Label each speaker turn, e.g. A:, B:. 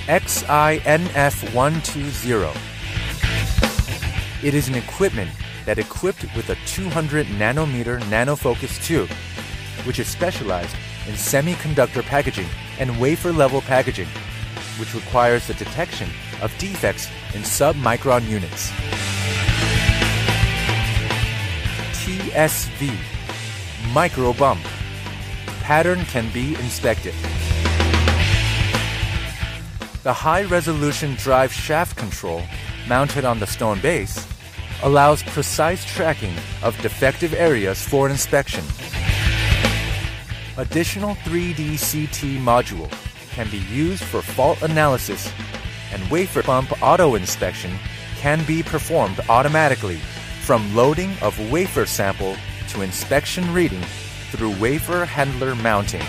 A: NF120. It is an equipment that equipped with a 200 nanometer nanofocus tube, which is specialized in semiconductor packaging and wafer-level packaging, which requires the detection of defects in sub-micron units. TSV, micro bump. Pattern can be inspected. The high-resolution drive shaft control mounted on the stone base allows precise tracking of defective areas for inspection. Additional 3D CT module can be used for fault analysis, and wafer bump auto inspection can be performed automatically from loading of wafer sample to inspection reading through wafer handler mounting.